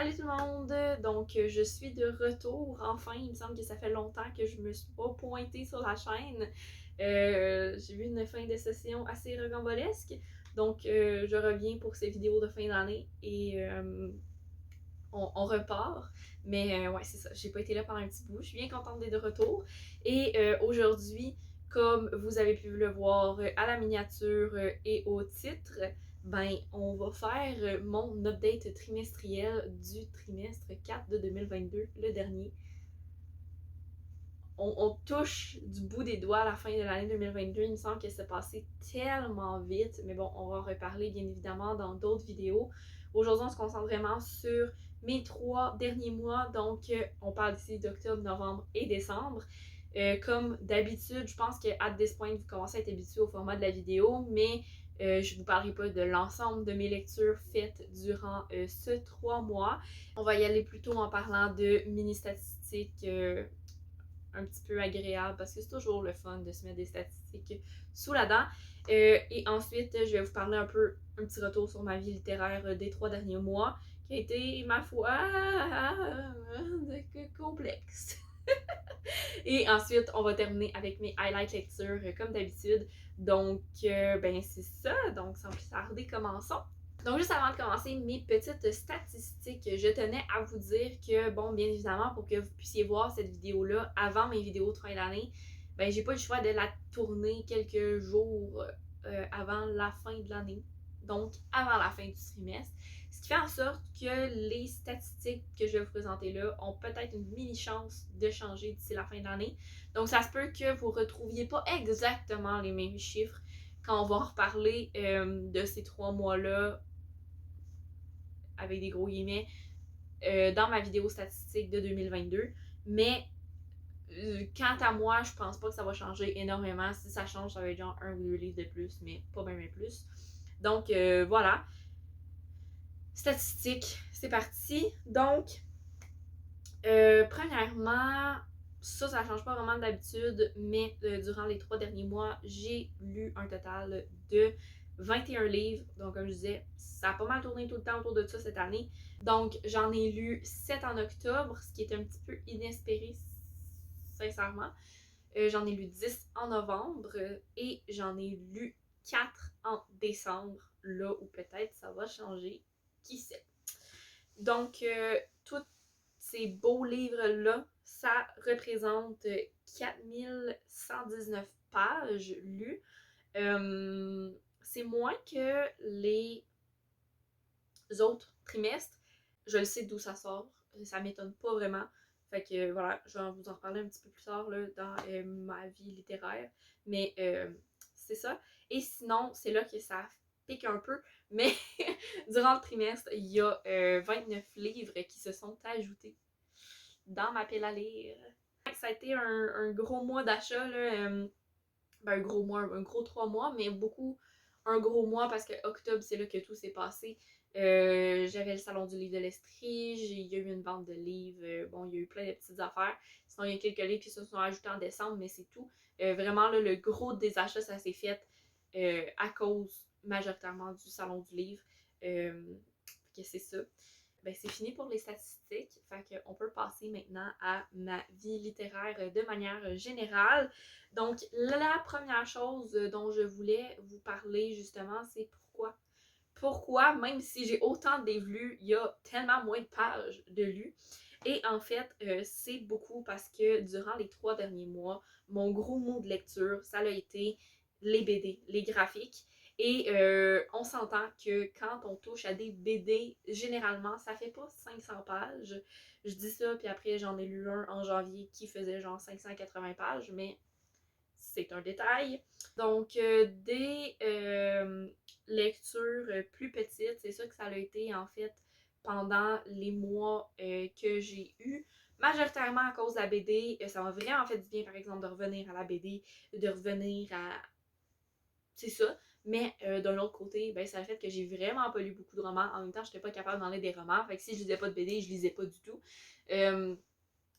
Salut tout le monde! Donc, je suis de retour. Enfin, il me semble que ça fait longtemps que je me suis pas pointée sur la chaîne. J'ai eu une fin de session assez rocambolesque. Donc, je reviens pour ces vidéos de fin d'année et on repart. Mais ouais, c'est ça. J'ai pas été là pendant un petit bout. Je suis bien contente d'être de retour. Et aujourd'hui, comme vous avez pu le voir à la miniature et au titre, ben on va faire mon update trimestriel du trimestre 4 de 2022, le dernier. On touche du bout des doigts à la fin de l'année 2022. Il me semble que c'est passé tellement vite. Mais bon, on va en reparler bien évidemment dans d'autres vidéos. Aujourd'hui, on se concentre vraiment sur mes 3 derniers mois. Donc, on parle ici d'octobre, novembre et décembre. Comme d'habitude, je pense qu'à this point, vous commencez à être habitué au format de la vidéo, mais je ne vous parlerai pas de l'ensemble de mes lectures faites durant ce 3 mois. On va y aller plutôt en parlant de mini-statistiques un petit peu agréable parce que c'est toujours le fun de se mettre des statistiques sous la dent. Et ensuite, je vais vous parler un petit retour sur ma vie littéraire des 3 derniers mois qui a été, ma foi, complexe. Et ensuite, on va terminer avec mes highlight lectures comme d'habitude. Donc, ben c'est ça. Donc, sans plus tarder, commençons. Donc, juste avant de commencer mes petites statistiques, je tenais à vous dire que, bon, bien évidemment, pour que vous puissiez voir cette vidéo-là avant mes vidéos de fin d'année, ben, j'ai pas le choix de la tourner quelques jours avant la fin de l'année. Donc, avant la fin du trimestre. Ce qui fait en sorte que les statistiques que je vais vous présenter là ont peut-être une mini-chance de changer d'ici la fin de l'année. Donc, ça se peut que vous ne retrouviez pas exactement les mêmes chiffres quand on va en reparler de ces 3 mois-là avec des gros guillemets, dans ma vidéo statistique de 2022. Mais quant à moi, je pense pas que ça va changer énormément. Si ça change, ça va être genre un ou deux livres de plus, mais pas même plus. Donc voilà. Statistiques, c'est parti. Donc, premièrement, ça change pas vraiment d'habitude, mais durant les 3 derniers mois, j'ai lu un total de 21 livres. Donc, comme je disais, ça a pas mal tourné tout le temps autour de ça cette année. Donc, j'en ai lu 7 en octobre, ce qui est un petit peu inespéré, sincèrement. J'en ai lu 10 en novembre et j'en ai lu 4 en décembre, là où peut-être ça va changer, qui sait. Donc, tous ces beaux livres-là, ça représente 4119 pages lues. C'est moins que les autres trimestres. Je le sais d'où ça sort. Ça m'étonne pas vraiment. Fait que voilà, je vais vous en reparler un petit peu plus tard là, dans ma vie littéraire. Mais c'est ça. Et sinon, c'est là que ça pique un peu. Mais durant le trimestre, il y a 29 livres qui se sont ajoutés dans ma pile à lire. Ça a été un gros mois d'achat. Ben, un gros mois, un gros 3 mois, mais beaucoup un gros mois parce que octobre, c'est là que tout s'est passé. J'avais le salon du livre de l'Estrie, il y a eu une vente de livres, bon, il y a eu plein de petites affaires. Sinon, il y a quelques livres qui se sont ajoutés en décembre, mais c'est tout. Vraiment, là, le gros des achats, ça s'est fait à cause majoritairement du salon du livre. Que c'est ça. Ben, c'est fini pour les statistiques. Fait qu'on peut passer maintenant à ma vie littéraire de manière générale. Donc, la première chose dont je voulais vous parler justement, c'est pourquoi. Pourquoi, même si j'ai autant de livres lus, il y a tellement moins de pages de lus. Et en fait, c'est beaucoup parce que durant les 3 derniers mois, mon gros mot de lecture, ça a été les BD, les graphiques. Et on s'entend que quand on touche à des BD, généralement, ça fait pas 500 pages. Je dis ça, puis après, j'en ai lu un en janvier qui faisait genre 580 pages, mais c'est un détail. Donc, des lectures plus petites, c'est ça que ça a été en fait pendant les mois que j'ai eus. Majoritairement à cause de la BD, ça m'a vraiment fait du bien, par exemple, de revenir à la BD, de revenir à... C'est ça. Mais d'un autre côté, ben, ça a fait que j'ai vraiment pas lu beaucoup de romans. En même temps, j'étais pas capable d'en lire des romans. Fait que si je lisais pas de BD, je lisais pas du tout.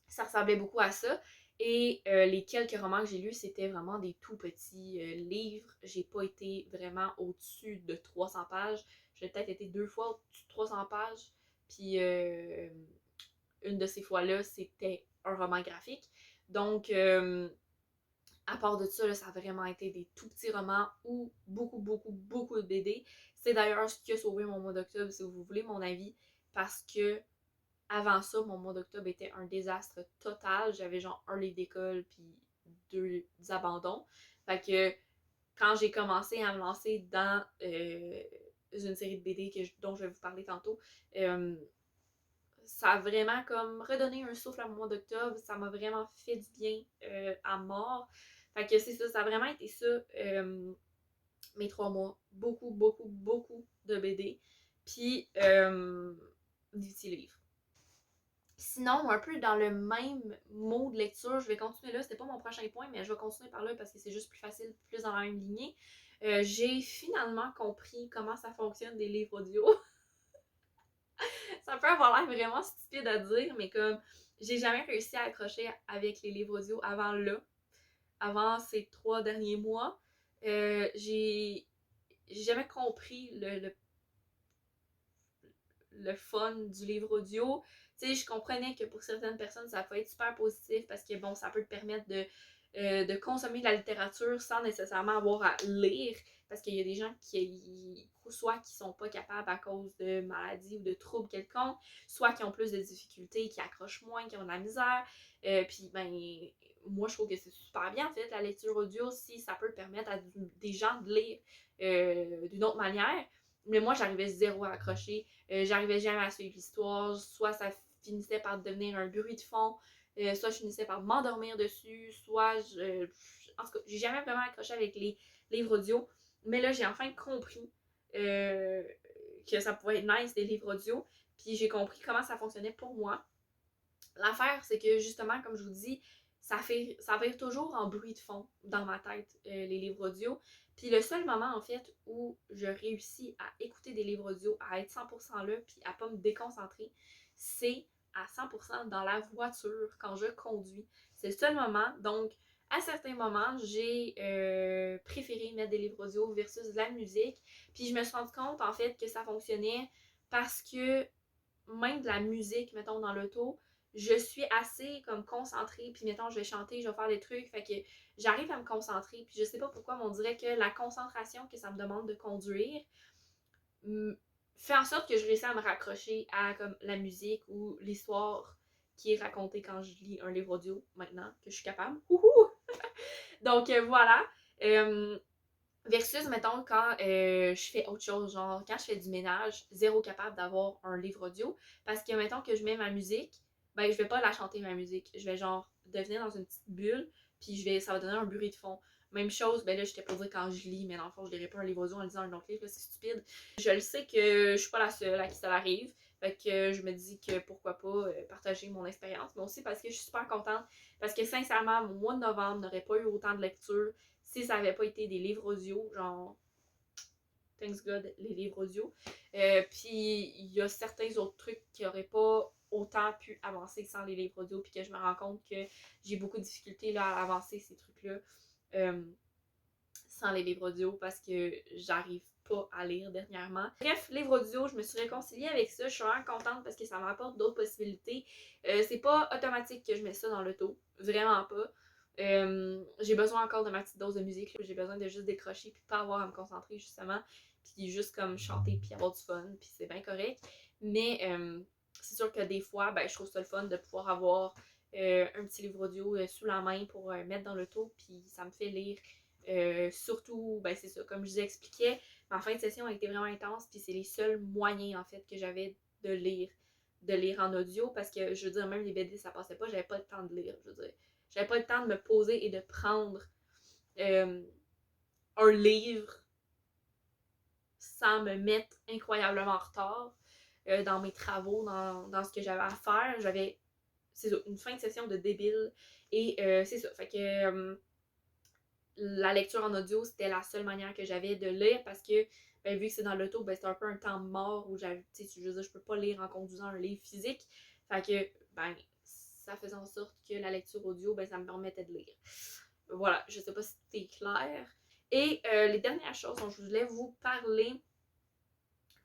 Ça ressemblait beaucoup à ça. Et les quelques romans que j'ai lus, c'était vraiment des tout petits livres. J'ai pas été vraiment au-dessus de 300 pages. J'ai peut-être été 2 fois au-dessus de 300 pages. Puis une de ces fois-là, c'était un roman graphique. Donc, à part de ça, là, ça a vraiment été des tout petits romans ou beaucoup, beaucoup, beaucoup de BD. C'est d'ailleurs ce qui a sauvé mon mois d'octobre, si vous voulez mon avis, parce que avant ça, mon mois d'octobre était un désastre total. J'avais genre un livre d'école puis deux abandons. Fait que quand j'ai commencé à me lancer dans une série de BD dont je vais vous parler tantôt, euh, ça a vraiment comme redonné un souffle à mon mois d'octobre. Ça m'a vraiment fait du bien à mort. Fait que c'est ça, ça a vraiment été ça mes 3 mois. Beaucoup, beaucoup, beaucoup de BD. Puis des petits livres. Sinon, un peu dans le même mot de lecture, je vais continuer là. C'était pas mon prochain point, mais je vais continuer par là parce que c'est juste plus facile, plus dans la même lignée. J'ai finalement compris comment ça fonctionne des livres audio. Ça peut avoir l'air vraiment stupide à dire, mais comme j'ai jamais réussi à accrocher avec les livres audio avant ces 3 derniers mois. J'ai jamais compris le fun du livre audio. Tu sais, je comprenais que pour certaines personnes, ça peut être super positif parce que, bon, ça peut te permettre de consommer de la littérature sans nécessairement avoir à lire. Parce qu'il y a des gens soit qui sont pas capables à cause de maladies ou de troubles quelconques, soit qui ont plus de difficultés, qui accrochent moins, qui ont de la misère. Puis, ben, moi, je trouve que c'est super bien, en fait, la lecture audio, si ça peut permettre à des gens de lire d'une autre manière. Mais moi, j'arrivais zéro à accrocher. J'arrivais jamais à suivre l'histoire. Soit ça finissait par devenir un bruit de fond, soit je finissais par m'endormir dessus, en tout cas, j'ai jamais vraiment accroché avec les livres audio. Mais là, j'ai enfin compris euh, que ça pouvait être nice des livres audio. Puis j'ai compris comment ça fonctionnait pour moi. L'affaire, c'est que justement, comme je vous dis, ça va être toujours en bruit de fond dans ma tête, les livres audio. Puis le seul moment, en fait, où je réussis à écouter des livres audio, à être 100% là, puis à pas me déconcentrer, c'est à 100% dans la voiture, quand je conduis. C'est le seul moment. Donc, à certains moments, j'ai préféré mettre des livres audio versus de la musique. Puis je me suis rendu compte, en fait, que ça fonctionnait parce que même de la musique, mettons, dans l'auto, je suis assez comme concentrée, puis mettons, je vais chanter, je vais faire des trucs, fait que j'arrive à me concentrer, puis je sais pas pourquoi, mais on dirait que la concentration que ça me demande de conduire fait en sorte que je réussis à me raccrocher à comme la musique ou l'histoire qui est racontée quand je lis un livre audio, maintenant que je suis capable. Donc voilà. Euh, Versus, mettons, quand je fais autre chose, genre quand je fais du ménage, zéro capable d'avoir un livre audio. Parce que, mettons que je mets ma musique, ben je vais pas la chanter ma musique. Je vais genre devenir dans une petite bulle, puis ça va donner un bruit de fond. Même chose, ben là, j'étais pour dire quand je lis, mais dans le fond, je lirais pas un livre audio en lisant un autre livre, c'est stupide. Je le sais que je suis pas la seule à qui ça arrive. Fait que je me dis que pourquoi pas partager mon expérience, mais aussi parce que je suis super contente. Parce que sincèrement, mon mois de novembre n'aurait pas eu autant de lectures si ça avait pas été des livres audio, genre, thanks God, les livres audio. Puis il y a certains autres trucs qui n'auraient pas autant pu avancer sans les livres audio, puis que je me rends compte que j'ai beaucoup de difficultés là, à avancer ces trucs-là sans les livres audio parce que j'arrive pas à lire dernièrement. Bref, livres audio, je me suis réconciliée avec ça. Je suis vraiment contente parce que ça m'apporte d'autres possibilités. C'est pas automatique que je mets ça dans l'auto. Vraiment pas. J'ai besoin encore de ma petite dose de musique. J'ai besoin de juste décrocher puis pas avoir à me concentrer justement. Puis juste comme chanter puis avoir du fun. Puis c'est bien correct. Mais c'est sûr que des fois, ben, je trouve ça le fun de pouvoir avoir un petit livre audio sous la main pour mettre dans l'auto. Puis ça me fait lire. Surtout, ben c'est ça, comme je vous expliquais, ma fin de session a été vraiment intense, puis c'est les seuls moyens en fait que j'avais de lire en audio, parce que je veux dire, même les BD ça passait pas, j'avais pas le temps de lire, je veux dire. J'avais pas le temps de me poser et de prendre euh, un livre sans me mettre incroyablement en retard dans mes travaux, dans ce que j'avais à faire. C'est ça, une fin de session de débile, et c'est ça, fait que la lecture en audio, c'était la seule manière que j'avais de lire parce que, ben, vu que c'est dans l'auto, ben, c'est un peu un temps mort où j'avais, tu sais, je veux dire, je peux pas lire en conduisant un livre physique. Fait que, ben, ça faisait en sorte que la lecture audio, ben, ça me permettait de lire. Voilà, je sais pas si c'était clair. Et les dernières choses dont je voulais vous parler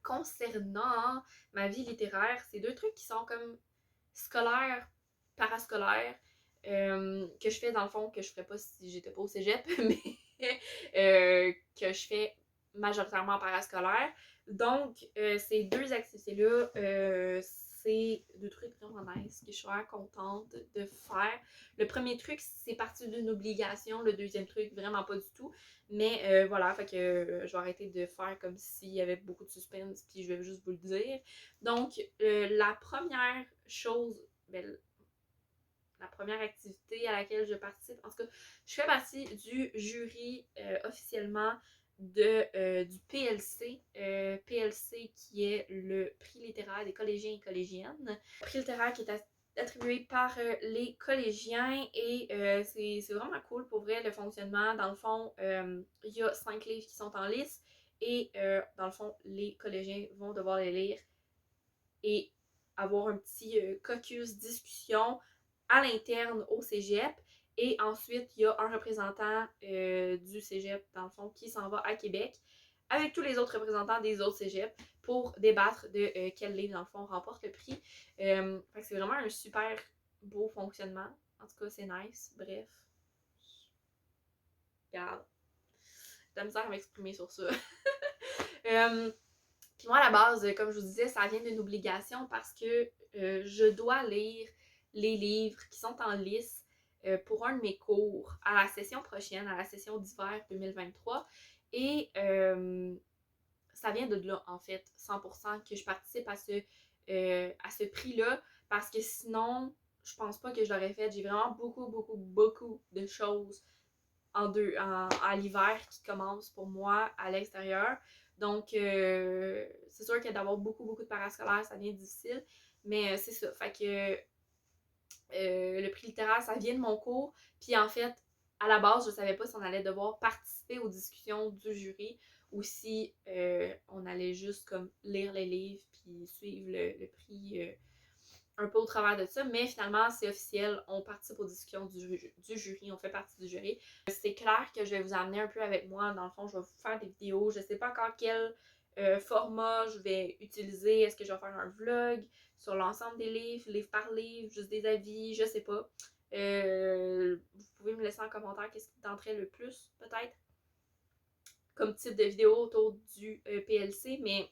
Concernant ma vie littéraire, c'est deux trucs qui sont comme scolaires, parascolaires, que je fais dans le fond, que je ferais pas si j'étais pas au cégep, mais que je fais majoritairement parascolaire. Donc, ces deux activités-là, c'est deux trucs vraiment nice que je suis vraiment contente de faire. Le premier truc, c'est parti d'une obligation. Le deuxième truc, vraiment pas du tout. Mais voilà, fait que je vais arrêter de faire comme s'il y avait beaucoup de suspense, puis je vais juste vous le dire. Donc, la première chose, ben, la première activité à laquelle je participe, en tout cas, je fais partie du jury officiellement du PLC. PLC qui est le prix littéraire des collégiens et collégiennes. Le prix littéraire qui est attribué par les collégiens et c'est vraiment cool pour vrai le fonctionnement. Dans le fond, il y a 5 livres qui sont en lice et dans le fond, les collégiens vont devoir les lire et avoir un petit caucus discussion à l'interne au cégep. Et ensuite, il y a un représentant du cégep, dans le fond, qui s'en va à Québec avec tous les autres représentants des autres cégeps pour débattre de quel livre, dans le fond, remporte le prix. Fait que c'est vraiment un super beau fonctionnement. En tout cas, c'est nice. Bref. Regarde. J'ai de la misère à m'exprimer sur ça. Puis moi, à la base, comme je vous disais, ça vient d'une obligation parce que je dois lire les livres qui sont en lice pour un de mes cours à la session prochaine, à la session d'hiver 2023. Et ça vient de là, en fait, 100% que je participe à ce prix-là parce que sinon, je pense pas que je l'aurais fait. J'ai vraiment beaucoup de choses à l'hiver qui commence pour moi à l'extérieur. Donc, c'est sûr que d'avoir beaucoup de parascolaires, ça devient difficile. Mais c'est ça. Fait que le prix littéraire, ça vient de mon cours. Puis en fait, à la base, je savais pas si on allait devoir participer aux discussions du jury ou si on allait juste comme lire les livres puis suivre le prix un peu au travers de ça, mais finalement, c'est officiel, on participe aux discussions du jury, on fait partie du jury. C'est clair que je vais vous amener un peu avec moi, dans le fond, je vais vous faire des vidéos, je sais pas encore quel format je vais utiliser, est-ce que je vais faire un vlog sur l'ensemble des livres, livre par livre, juste des avis, je sais pas. Vous pouvez me laisser en commentaire qu'est-ce qui tenterait le plus, peut-être, comme type de vidéo autour du PLC, mais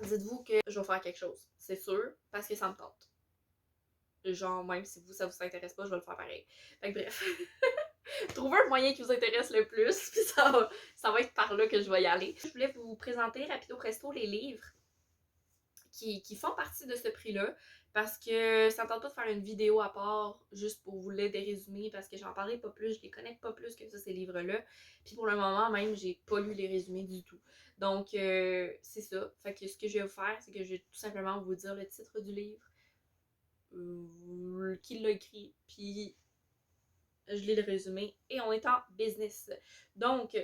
dites-vous que je vais faire quelque chose, c'est sûr, parce que ça me tente. Genre, même si ça vous intéresse pas, je vais le faire pareil. Fait que bref. Trouvez un moyen qui vous intéresse le plus, puis ça va être par là que je vais y aller. Je voulais vous présenter rapido presto les livres qui font partie de ce prix-là, parce que ça me tente pas de faire une vidéo à part juste pour vous lire des résumés, parce que j'en parlerai pas plus, je les connais pas plus que ça, ces livres-là. Puis pour le moment, même, j'ai pas lu les résumés du tout. Donc, c'est ça. Fait que ce que je vais vous faire, c'est que je vais tout simplement vous dire le titre du livre, qui l'a écrit, puis je lis le résumé et on est en business. Donc,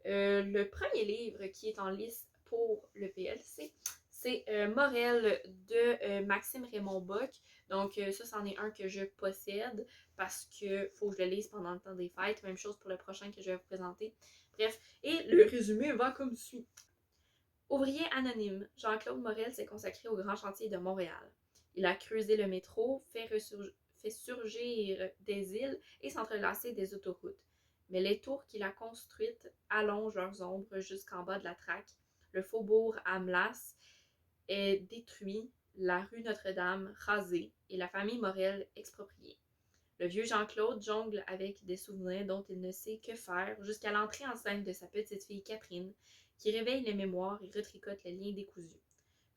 le premier livre qui est en liste pour le PLC, c'est Morel de Maxime Raymond Bock. Donc, ça, c'en est un que je possède parce que faut que je le lise pendant le temps des fêtes. Même chose pour le prochain que je vais vous présenter. Bref, et le résumé va comme suit. Ouvrier anonyme, Jean-Claude Morel s'est consacré au grand chantier de Montréal. Il a creusé le métro, fait surgir des îles et s'entrelacer des autoroutes. Mais les tours qu'il a construites allongent leurs ombres jusqu'en bas de la traque. Le faubourg Amlas est détruit, la rue Notre-Dame rasée et la famille Morel expropriée. Le vieux Jean-Claude jongle avec des souvenirs dont il ne sait que faire jusqu'à l'entrée en scène de sa petite-fille Catherine, qui réveille les mémoires et retricote les liens décousus.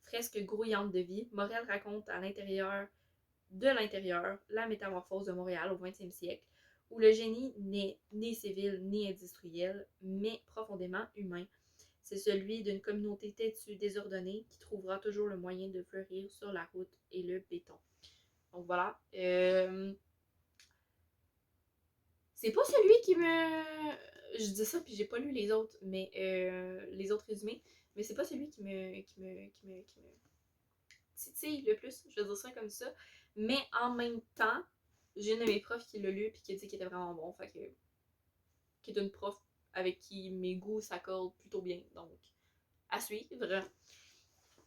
Fresque grouillante de vie, Morel raconte de l'intérieur la métamorphose de Montréal au 20e siècle, où le génie n'est ni civil ni industriel, mais profondément humain. C'est celui d'une communauté têtue, désordonnée, qui trouvera toujours le moyen de fleurir sur la route et le béton. Donc voilà. C'est pas celui qui me... Je dis ça puis j'ai pas lu les autres, mais les autres résumés, mais c'est pas celui qui me titille le plus, je vais dire ça comme ça. Mais en même temps, j'ai une de mes profs qui l'a lu puis qui a dit qu'il était vraiment bon, fait que... qui est une prof avec qui mes goûts s'accordent plutôt bien, donc à suivre.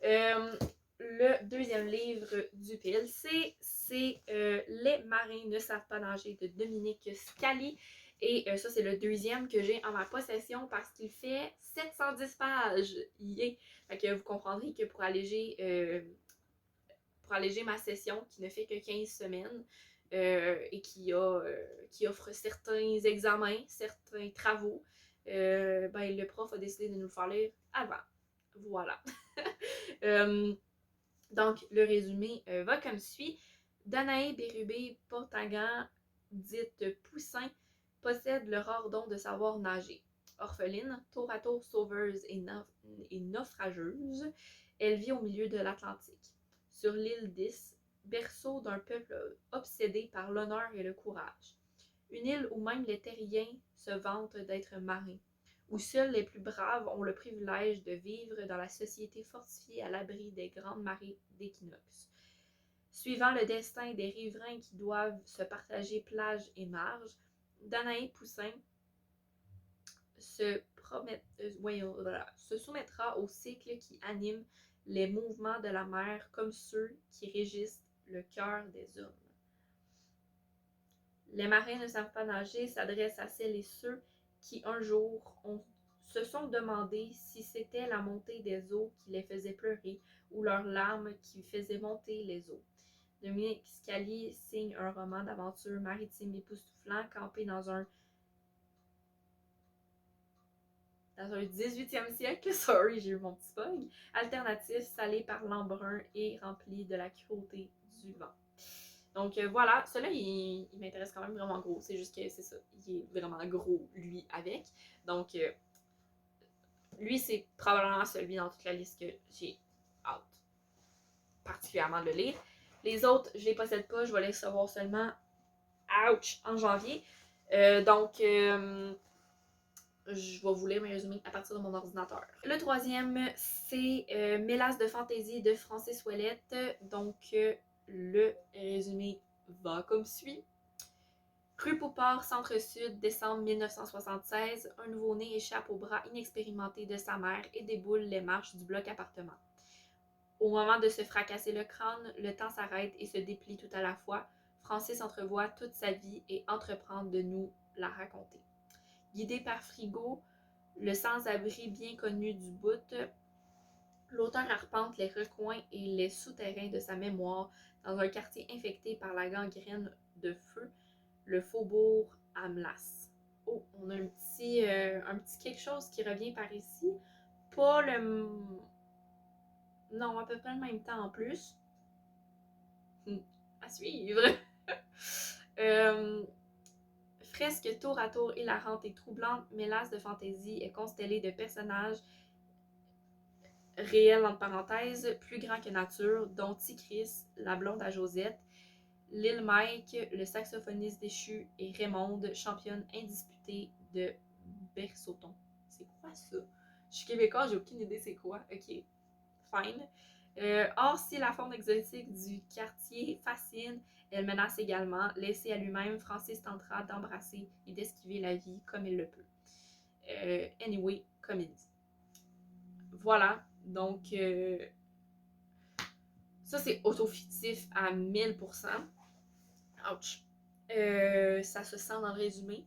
Le deuxième livre du PLC, c'est Les marins ne savent pas nager de Dominique Scali. Et ça, c'est le deuxième que j'ai en ma possession parce qu'il fait 710 pages. Yeah! Fait que vous comprendrez que pour alléger ma session, qui ne fait que 15 semaines, et qui offre certains examens, certains travaux, ben, le prof a décidé de nous le faire lire avant. Voilà. Donc, le résumé va comme suit. Danae Bérubé Portagan, dite Poussin, possède le rare don de savoir nager. Orpheline, tour à tour sauveuse et naufrageuse, elle vit au milieu de l'Atlantique. Sur l'île 10, berceau d'un peuple obsédé par l'honneur et le courage. Une île où même les terriens se vantent d'être marins, où seuls les plus braves ont le privilège de vivre dans la société fortifiée à l'abri des grandes marées d'équinoxe. Suivant le destin des riverains qui doivent se partager plage et marge, Danae Poussin se soumettra au cycle qui anime les mouvements de la mer comme ceux qui régissent le cœur des hommes. Les marins ne savent pas nager s'adressent à celles et ceux qui un jour se sont demandé si c'était la montée des eaux qui les faisait pleurer ou leurs larmes qui faisaient monter les eaux. Dominique Scali signe un roman d'aventure maritime époustouflant campé dans un 18e siècle, sorry, j'ai eu mon petit bug, alternatif, salé par l'embrun et rempli de la cruauté du vent. Donc voilà, celui-là, il m'intéresse quand même vraiment gros. C'est juste que c'est ça, il est vraiment gros, lui, avec. Donc, lui, c'est probablement celui dans toute la liste que j'ai hâte particulièrement de le lire. Les autres, je les possède pas, je vais les recevoir seulement, ouch, en janvier. Donc, je vais vous lire mes résumés à partir de mon ordinateur. Le troisième, c'est Mélasse de fantaisie de Francis Ouellette. Donc, le résumé va comme suit. Rue Poupard, Centre-Sud, décembre 1976, un nouveau-né échappe aux bras inexpérimentés de sa mère et déboule les marches du bloc appartement. Au moment de se fracasser le crâne, le temps s'arrête et se déplie tout à la fois. Francis entrevoit toute sa vie et entreprend de nous la raconter. Guidé par Frigo, le sans-abri bien connu du bout, l'auteur arpente les recoins et les souterrains de sa mémoire dans un quartier infecté par la gangrène de feu, le faubourg Amlas. Oh, on a un petit quelque chose qui revient par ici. Pas le... Non, à peu près le même temps en plus. À suivre. Fresque tour à tour hilarante et troublante, mélasse de fantaisie est constellée de personnages réels entre parenthèses, plus grands que nature, dont Ticris, la blonde à Josette, Lil Mike, le saxophoniste déchu, et Raymonde, championne indisputée de Berceauton. C'est quoi ça? Je suis québécois, j'ai aucune idée c'est quoi. Ok, fine. Or, si la forme exotique du quartier fascine, elle menace également. Laissé à lui-même, Francis tentera d'embrasser et d'esquiver la vie comme il le peut. Anyway, comme il dit. Voilà, donc ça c'est autofictif à 1000%. Ouch. Ça se sent dans le résumé.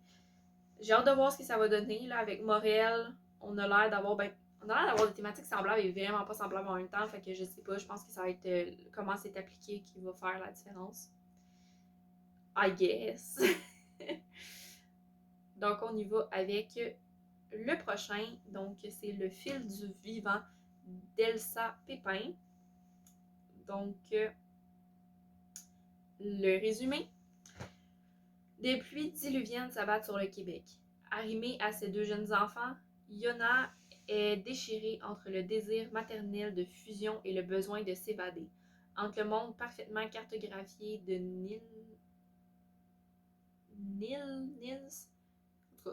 J'ai hâte de voir ce que ça va donner là, avec Morel. On a l'air d'avoir des thématiques semblables et vraiment pas semblables en même temps. Fait que je sais pas, je pense que ça va être comment c'est appliqué qui va faire la différence. I guess. Donc on y va avec le prochain. Donc c'est Le fil du vivant d'Elsa Pépin. Donc le résumé. Des pluies diluviennes s'abattent sur le Québec. Arrimée à ses deux jeunes enfants, Yona est déchirée entre le désir maternel de fusion et le besoin de s'évader. Entre le monde parfaitement cartographié de Nils,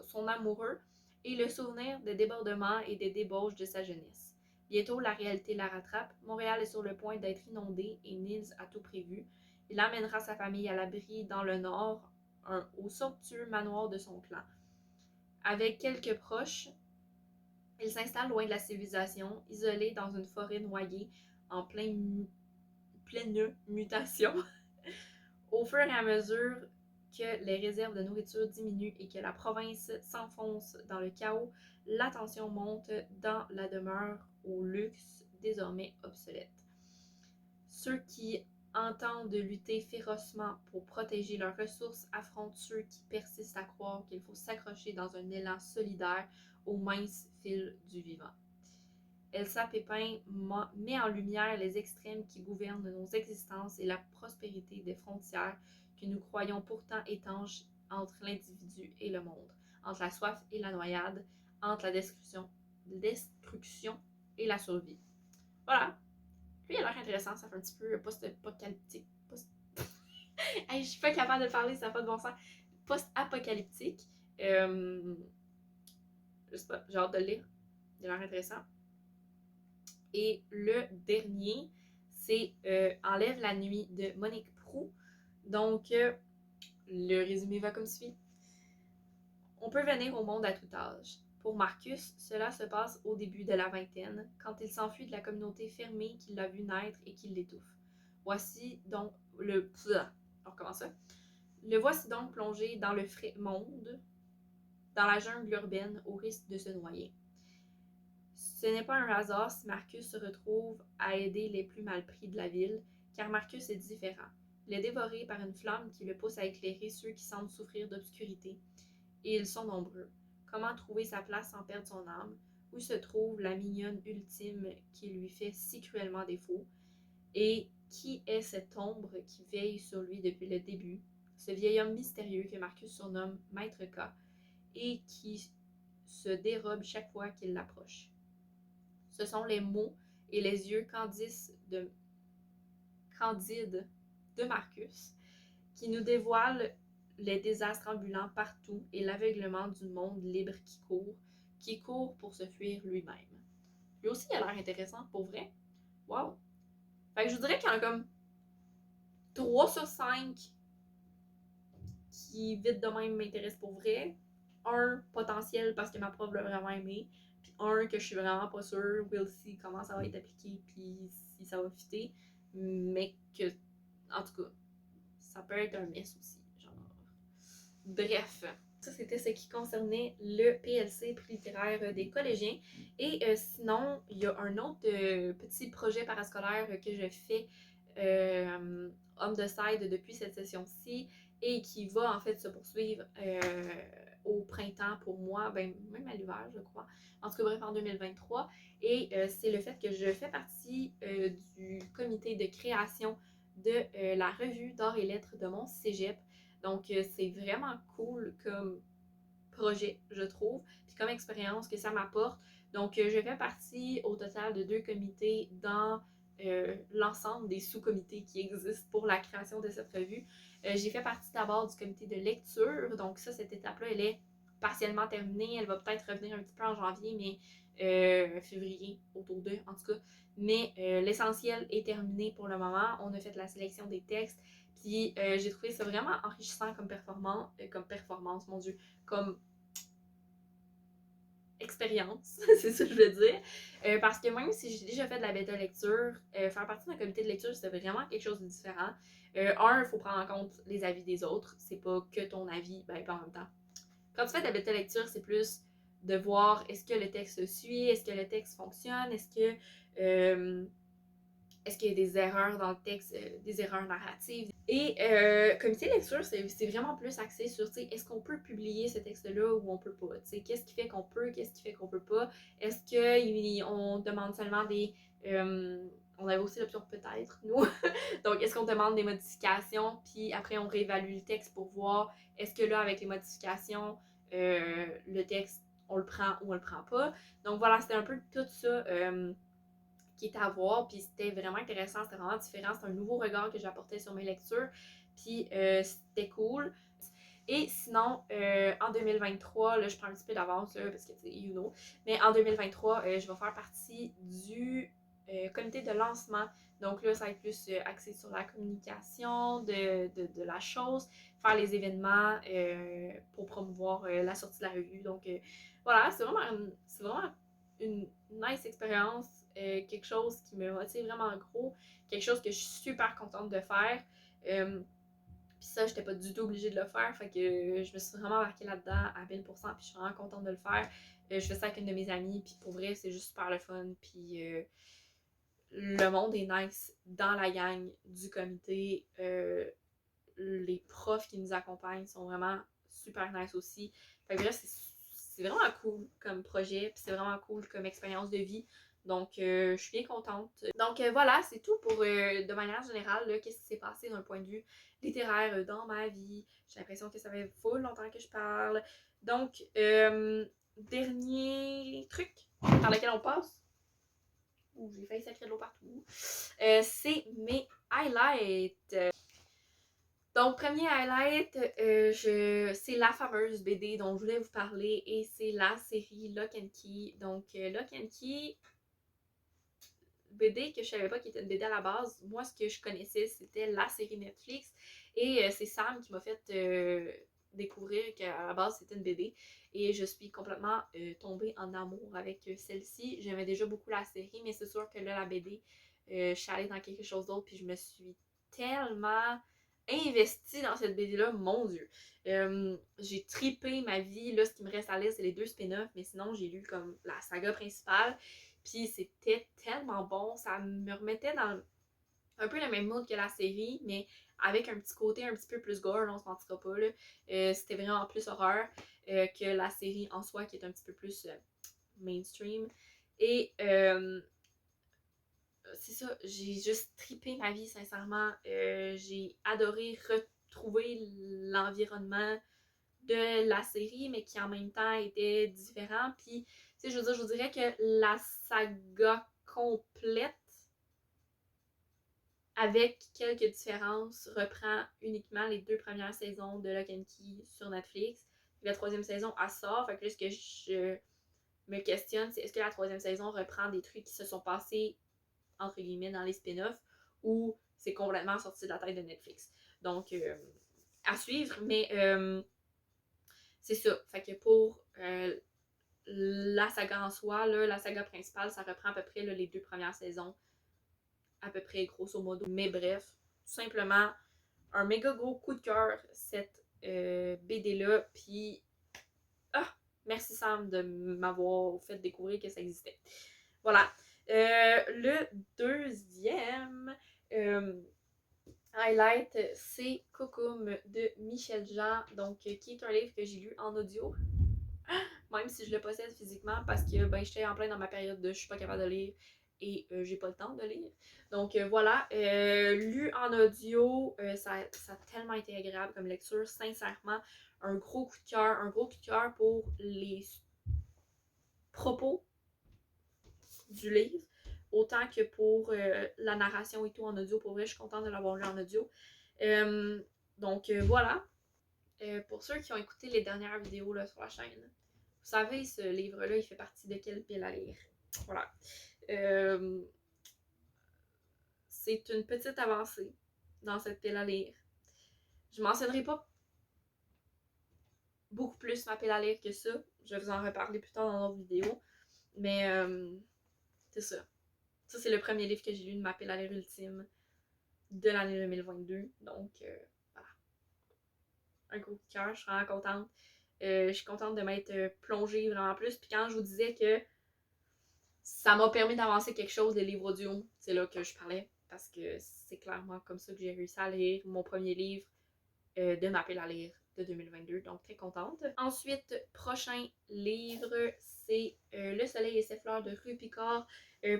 son amoureux, et le souvenir des débordements et des débauches de sa jeunesse. Bientôt, la réalité la rattrape. Montréal est sur le point d'être inondé et Nils a tout prévu. Il amènera sa famille à l'abri dans le nord, au somptueux manoir de son clan. Avec quelques proches, Il s'installe loin de la civilisation, isolé dans une forêt noyée, en pleine mutation. Au fur et à mesure que les réserves de nourriture diminuent et que la province s'enfonce dans le chaos, la tension monte dans la demeure au luxe désormais obsolète. Ceux qui entendent lutter férocement pour protéger leurs ressources affrontent ceux qui persistent à croire qu'il faut s'accrocher dans un élan solidaire au mince fil du vivant. Elsa Pépin met en lumière les extrêmes qui gouvernent nos existences et la prospérité des frontières que nous croyons pourtant étanches entre l'individu et le monde, entre la soif et la noyade, entre la destruction et la survie. Voilà. Lui, il a l'air intéressant, ça fait un petit peu post-apocalyptique. Hey, je suis pas capable de parler, ça n'a pas de bon sens. Post-apocalyptique. Je sais pas, j'ai hâte de le lire. Il a l'air intéressant. Et le dernier, c'est Enlève la nuit de Monique Proulx. Donc, le résumé va comme suit. On peut venir au monde à tout âge. Pour Marcus, cela se passe au début de la vingtaine, quand il s'enfuit de la communauté fermée qui l'a vu naître et qui l'étouffe. Voici donc le... On recommence ça. Le voici donc plongé dans le frais monde, dans la jungle urbaine, au risque de se noyer. Ce n'est pas un hasard si Marcus se retrouve à aider les plus mal pris de la ville, car Marcus est différent. Il est dévoré par une flamme qui le pousse à éclairer ceux qui semblent souffrir d'obscurité. Et ils sont nombreux. Comment trouver sa place sans perdre son âme? Où se trouve la mignonne ultime qui lui fait si cruellement défaut? Et qui est cette ombre qui veille sur lui depuis le début? Ce vieil homme mystérieux que Marcus surnomme Maître K et qui se dérobe chaque fois qu'il l'approche. Ce sont les mots et les yeux candides de Marcus qui nous dévoilent les désastres ambulants partout et l'aveuglement du monde libre qui court pour se fuir lui-même. Lui aussi, il a l'air intéressant, pour vrai. Wow! Fait que je dirais qu'il y en a comme 3 sur 5 qui, vite de même, m'intéressent pour vrai. Un potentiel parce que ma prof l'a vraiment aimé. Puis un que je suis vraiment pas sûre. We'll see comment ça va être appliqué. Puis si ça va fitter. Mais que, en tout cas, ça peut être un mess aussi. Genre. Bref. Ça, c'était ce qui concernait le PLC, prix littéraire des collégiens. Et sinon, il y a un autre petit projet parascolaire que je fais on the side depuis cette session-ci et qui va en fait se poursuivre au printemps pour moi, ben, même à l'hiver, je crois. En tout cas, bref, en 2023. Et c'est le fait que je fais partie du comité de création de la revue d'art et lettres de mon cégep. Donc, c'est vraiment cool comme projet, je trouve, puis comme expérience que ça m'apporte. Donc, je fais partie au total de 2 comités dans l'ensemble des sous-comités qui existent pour la création de cette revue. J'ai fait partie d'abord du comité de lecture, donc ça, cette étape-là, elle est partiellement terminée. Elle va peut-être revenir un petit peu en janvier, mais février, autour d'eux, en tout cas. Mais l'essentiel est terminé pour le moment. On a fait la sélection des textes, puis j'ai trouvé ça vraiment enrichissant comme performance, mon Dieu, comme expérience, c'est ça que je veux dire. Parce que même si j'ai déjà fait de la bêta lecture, faire partie d'un comité de lecture, c'était vraiment quelque chose de différent. Il faut prendre en compte les avis des autres. C'est pas que ton avis, ben pas en même temps. Quand tu fais de la bêta lecture, c'est plus de voir est-ce que le texte suit, est-ce que le texte fonctionne, est-ce qu'il y a des erreurs dans le texte, des erreurs narratives. Et comité lecture, c'est vraiment plus axé sur, est-ce qu'on peut publier ce texte-là ou on peut pas? Qu'est-ce qui fait qu'on peut, qu'est-ce qui fait qu'on peut pas? Est-ce qu'on demande seulement des... on avait aussi l'option peut-être, nous. Donc, est-ce qu'on demande des modifications, puis après on réévalue le texte pour voir est-ce que là, avec les modifications, le texte, on le prend ou on le prend pas? Donc voilà, c'était un peu tout ça qui était à voir, puis c'était vraiment intéressant, c'était vraiment différent, c'était un nouveau regard que j'apportais sur mes lectures, puis c'était cool. Et sinon, en 2023, là, je prends un petit peu d'avance, là, parce que, tu sais, you know, mais en 2023, je vais faire partie du comité de lancement. Donc là, ça va être plus axé sur la communication de la chose, faire les événements pour promouvoir la sortie de la revue. Donc voilà, c'est vraiment une nice expérience, quelque chose qui me motive vraiment gros, quelque chose que je suis super contente de faire. Puis ça, j'étais pas du tout obligée de le faire, fait que je me suis vraiment embarquée là-dedans à 1000%, puis je suis vraiment contente de le faire. Je fais ça avec une de mes amies, puis pour vrai, c'est juste super le fun, puis le monde est nice dans la gang du comité. Les profs qui nous accompagnent sont vraiment super nice aussi. Fait que bref, c'est vraiment cool comme projet, puis c'est vraiment cool comme expérience de vie. Donc, je suis bien contente. Donc, voilà, c'est tout pour, de manière générale, qu'est-ce qui s'est passé d'un point de vue littéraire dans ma vie. J'ai l'impression que ça fait full longtemps que je parle. Donc, dernier truc par lequel on passe. Ouh, j'ai failli sacrer de l'eau partout. C'est mes highlights. Donc, premier highlight, c'est la fameuse BD dont je voulais vous parler et c'est la série Lock and Key. Donc, Lock and Key, BD que je savais pas qu'il était une BD à la base. Moi, ce que je connaissais, c'était la série Netflix et c'est Sam qui m'a fait découvrir qu'à la base, c'était une BD et je suis complètement tombée en amour avec celle-ci. J'aimais déjà beaucoup la série, mais c'est sûr que là, la BD, je suis allée dans quelque chose d'autre puis je me suis tellement investie dans cette BD-là, mon Dieu. J'ai tripé ma vie. Là, ce qui me reste à lire, c'est les 2 spin-offs, mais sinon, j'ai lu comme la saga principale. Puis c'était tellement bon. Ça me remettait dans un peu le même mood que la série, mais avec un petit côté un petit peu plus gore, là, on se mentira pas. Là. C'était vraiment plus horreur que la série en soi, qui est un petit peu plus mainstream. Et c'est ça, j'ai juste trippé ma vie, sincèrement. J'ai adoré retrouver l'environnement de la série, mais qui en même temps était différent. Puis, tu sais, je veux dire, je vous dirais que la saga complète, avec quelques différences, reprend uniquement les 2 premières saisons de Lock and Key sur Netflix. La 3e saison, elle sort. Fait que là, ce que je me questionne, c'est est-ce que la 3e saison reprend des trucs qui se sont passés entre guillemets dans les spin-offs ou c'est complètement sorti de la tête de Netflix. Donc, à suivre, mais c'est ça. Fait que pour la saga en soi, là, la saga principale, ça reprend à peu près là, les 2 premières saisons, à peu près grosso modo. Mais bref, tout simplement, un méga gros coup de cœur, cette BD-là, puis ah, merci Sam de m'avoir fait découvrir que ça existait. Voilà. Le deuxième highlight, c'est Cocoum de Michel Jean, donc qui est un livre que j'ai lu en audio, même si je le possède physiquement parce que ben, j'étais en plein dans ma période de je suis pas capable de lire et j'ai pas le temps de lire. Donc voilà, lu en audio, ça a tellement été agréable comme lecture, sincèrement, un gros coup de cœur pour les propos du livre, autant que pour la narration et tout en audio. Pour vrai, je suis contente de l'avoir lu en audio. Donc voilà. Pour ceux qui ont écouté les dernières vidéos là, sur la chaîne, vous savez, ce livre-là, il fait partie de quelle pile à lire. Voilà. C'est une petite avancée dans cette pile à lire. Je mentionnerai pas beaucoup plus ma pile à lire que ça. Je vais vous en reparler plus tard dans d'autres vidéos. Mais c'est ça. Ça, c'est le premier livre que j'ai lu de ma pile à lire ultime de l'année 2022. Donc, voilà. Un gros coup de cœur. Je suis vraiment contente. Je suis contente de m'être plongée vraiment plus. Puis quand je vous disais que ça m'a permis d'avancer quelque chose, des livres audio, c'est là que je parlais. Parce que c'est clairement comme ça que j'ai réussi à lire mon premier livre de ma pile à lire de 2022. Donc, très contente. Ensuite, prochain livre, c'est Le soleil et ses fleurs de Rue Picard.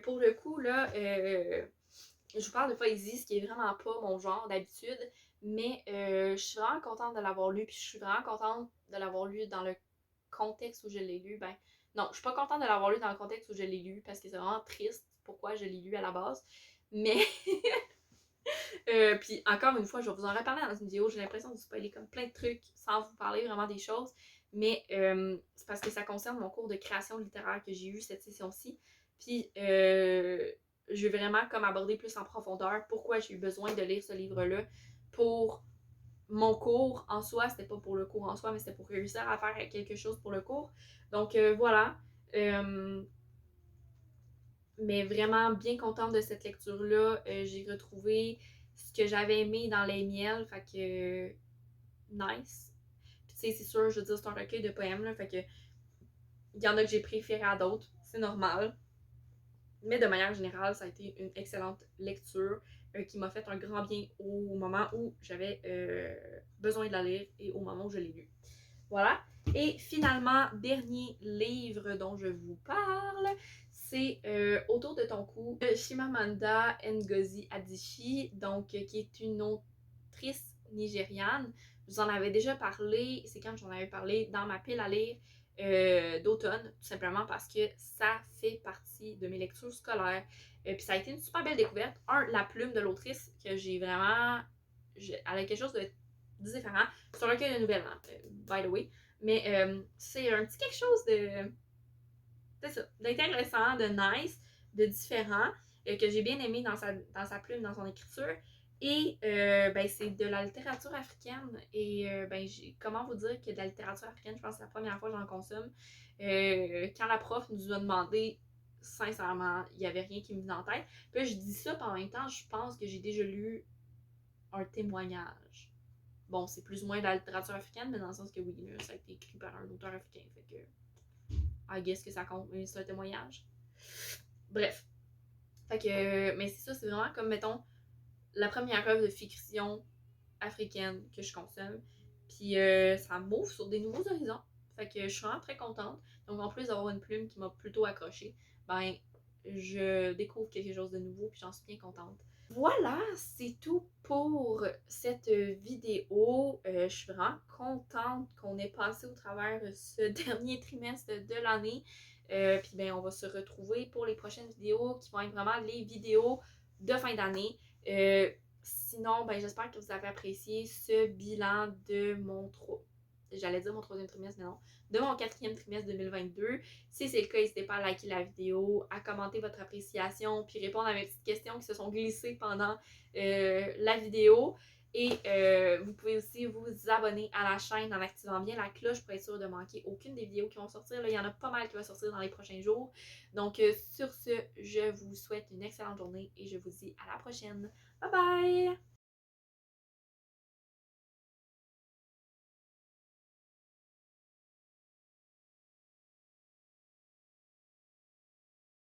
Pour le coup, là, je vous parle de poésie, ce qui est vraiment pas mon genre d'habitude, mais je suis vraiment contente de l'avoir lu, puis je suis vraiment contente de l'avoir lu dans le contexte où je l'ai lu. Ben, non, je suis pas contente de l'avoir lu dans le contexte où je l'ai lu, parce que c'est vraiment triste pourquoi je l'ai lu à la base, mais puis encore une fois, je vais vous en reparler dans une vidéo. J'ai l'impression de vous spoiler comme plein de trucs sans vous parler vraiment des choses. Mais c'est parce que ça concerne mon cours de création littéraire que j'ai eu cette session-ci. Puis je vais vraiment comme aborder plus en profondeur pourquoi j'ai eu besoin de lire ce livre-là pour mon cours en soi. C'était pas pour le cours en soi, mais c'était pour réussir à faire quelque chose pour le cours. Donc voilà. Mais vraiment bien contente de cette lecture-là. J'ai retrouvé ce que j'avais aimé dans Les Miels, fait que nice. Puis tu sais, c'est sûr, je veux dire, c'est un recueil de poèmes, là, fait que il y en a que j'ai préféré à d'autres, c'est normal. Mais de manière générale, ça a été une excellente lecture qui m'a fait un grand bien au moment où j'avais besoin de la lire et au moment où je l'ai lu. Voilà. Et finalement, dernier livre dont je vous parle, c'est Autour de ton cou de Chimamanda Ngozi Adichie, donc qui est une autrice nigériane. Je vous en avais déjà parlé, c'est quand j'en avais parlé dans ma pile à lire d'automne, tout simplement parce que ça fait partie de mes lectures scolaires. Puis ça a été une super belle découverte. La plume de l'autrice que j'ai vraiment... Elle a quelque chose de différent. C'est un recueil de nouvelles, hein, by the way. Mais c'est un petit quelque chose de. C'est ça, d'intéressant, de nice, de différent, que j'ai bien aimé dans sa plume, dans son écriture. Et ben, c'est de la littérature africaine. Et ben, comment vous dire que de la littérature africaine, je pense que c'est la première fois que j'en consomme. Quand la prof nous a demandé, sincèrement, il n'y avait rien qui me venait en tête. Puis là, je dis ça, puis en même temps, je pense que j'ai déjà lu un témoignage. Bon, c'est plus ou moins de la littérature africaine, mais dans le sens que oui, là, ça a été écrit par un auteur africain. Fait que, I guess que ça compte, mais c'est un témoignage. Bref. Fait que, mais c'est ça, c'est vraiment comme, mettons, la première œuvre de fiction africaine que je consomme. Puis ça m'ouvre sur des nouveaux horizons. Fait que je suis vraiment très contente. Donc en plus d'avoir une plume qui m'a plutôt accrochée, ben je découvre quelque chose de nouveau puis j'en suis bien contente. Voilà, c'est tout pour cette vidéo. Je suis vraiment contente qu'on ait passé au travers ce dernier trimestre de l'année. Puis ben on va se retrouver pour les prochaines vidéos qui vont être vraiment les vidéos de fin d'année. Sinon, ben j'espère que vous avez apprécié ce bilan de mon j'allais dire mon troisième trimestre, mais non, de mon quatrième trimestre 2022. Si c'est le cas, n'hésitez pas à liker la vidéo, à commenter votre appréciation, puis répondre à mes petites questions qui se sont glissées pendant la vidéo. Et vous pouvez aussi vous abonner à la chaîne en activant bien la cloche pour être sûr de manquer aucune des vidéos qui vont sortir. Là, il y en a pas mal qui vont sortir dans les prochains jours. Donc sur ce, je vous souhaite une excellente journée et je vous dis à la prochaine. Bye bye!